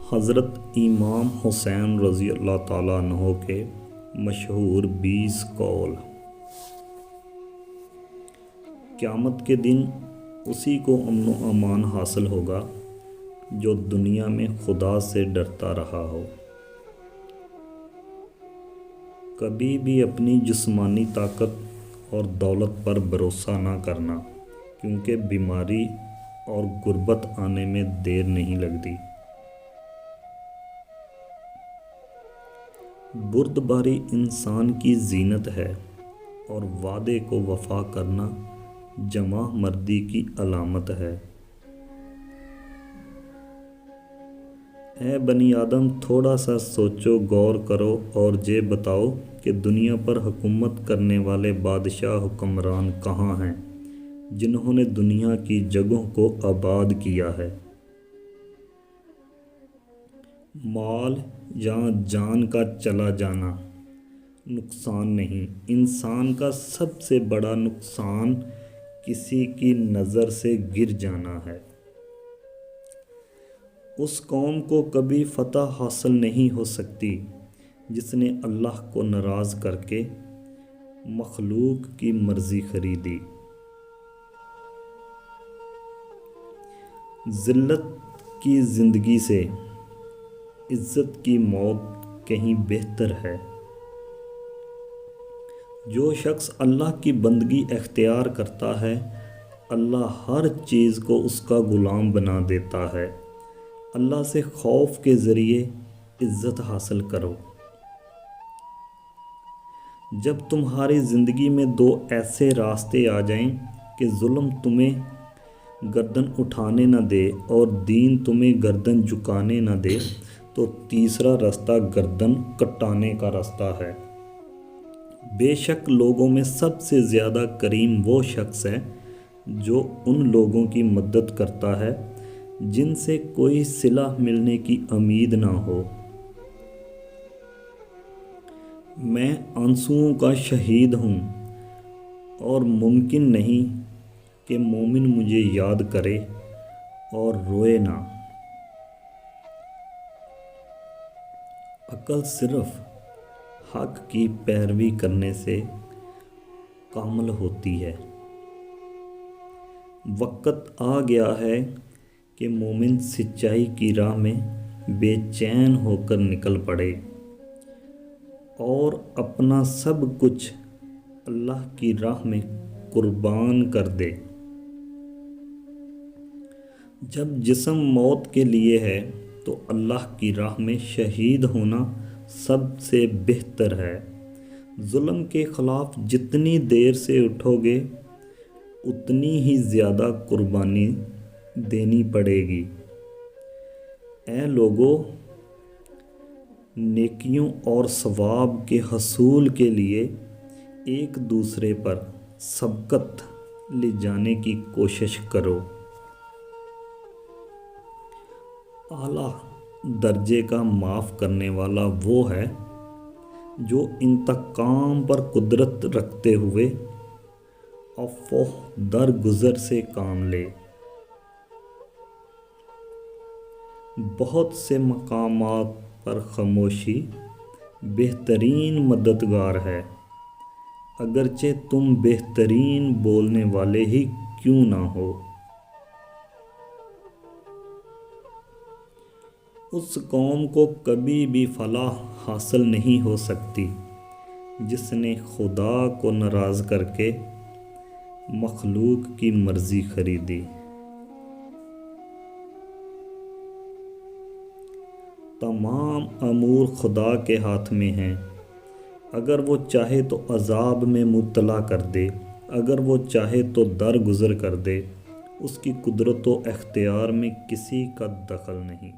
حضرت امام حسین رضی اللہ تعالیٰ عنہ کے مشہور 20 قول۔ قیامت کے دن اسی کو امن و امان حاصل ہوگا جو دنیا میں خدا سے ڈرتا رہا ہو۔ کبھی بھی اپنی جسمانی طاقت اور دولت پر بھروسہ نہ کرنا، کیونکہ بیماری اور غربت آنے میں دیر نہیں لگتی۔ بردباری انسان کی زینت ہے اور وعدے کو وفا کرنا جمع مردی کی علامت ہے۔ اے بنی آدم، تھوڑا سا سوچو، غور کرو اور یہ بتاؤ کہ دنیا پر حکومت کرنے والے بادشاہ حکمران کہاں ہیں جنہوں نے دنیا کی جگہوں کو آباد کیا ہے؟ مال یا جان کا چلا جانا نقصان نہیں، انسان کا سب سے بڑا نقصان کسی کی نظر سے گر جانا ہے۔ اس قوم کو کبھی فتح حاصل نہیں ہو سکتی جس نے اللہ کو ناراض کر کے مخلوق کی مرضی خریدی۔ ذلت کی زندگی سے عزت کی موت کہیں بہتر ہے۔ جو شخص اللہ کی بندگی اختیار کرتا ہے، اللہ ہر چیز کو اس کا غلام بنا دیتا ہے۔ اللہ سے خوف کے ذریعے عزت حاصل کرو۔ جب تمہاری زندگی میں 2 ایسے راستے آ جائیں کہ ظلم تمہیں گردن اٹھانے نہ دے اور دین تمہیں گردن جھکانے نہ دے، تو تیسرا راستہ گردن کٹانے کا راستہ ہے۔ بے شک لوگوں میں سب سے زیادہ کریم وہ شخص ہے جو ان لوگوں کی مدد کرتا ہے جن سے کوئی صلہ ملنے کی امید نہ ہو۔ میں آنسوؤں کا شہید ہوں اور ممکن نہیں کہ مومن مجھے یاد کرے اور روئے نہ۔ عقل صرف حق کی پیروی کرنے سے کامل ہوتی ہے۔ وقت آ گیا ہے کہ مومن سچائی کی راہ میں بے چین ہو کر نکل پڑے اور اپنا سب کچھ اللہ کی راہ میں قربان کر دے۔ جب جسم موت کے لیے ہے تو اللہ کی راہ میں شہید ہونا سب سے بہتر ہے۔ ظلم کے خلاف جتنی دیر سے اٹھو گے اتنی ہی زیادہ قربانی دینی پڑے گی۔ اے لوگو، نیکیوں اور ثواب کے حصول کے لیے ایک دوسرے پر سبقت لے جانے کی کوشش کرو۔ اعلیٰ درجے کا معاف کرنے والا وہ ہے جو انتقام پر قدرت رکھتے ہوئے عفو درگزر سے کام لے۔ بہت سے مقامات پر خاموشی بہترین مددگار ہے، اگرچہ تم بہترین بولنے والے ہی کیوں نہ ہو۔ اس قوم کو کبھی بھی فلاح حاصل نہیں ہو سکتی جس نے خدا کو ناراض کر کے مخلوق کی مرضی خریدی۔ تمام امور خدا کے ہاتھ میں ہیں، اگر وہ چاہے تو عذاب میں مبتلا کر دے، اگر وہ چاہے تو درگزر کر دے۔ اس کی قدرت و اختیار میں کسی کا دخل نہیں۔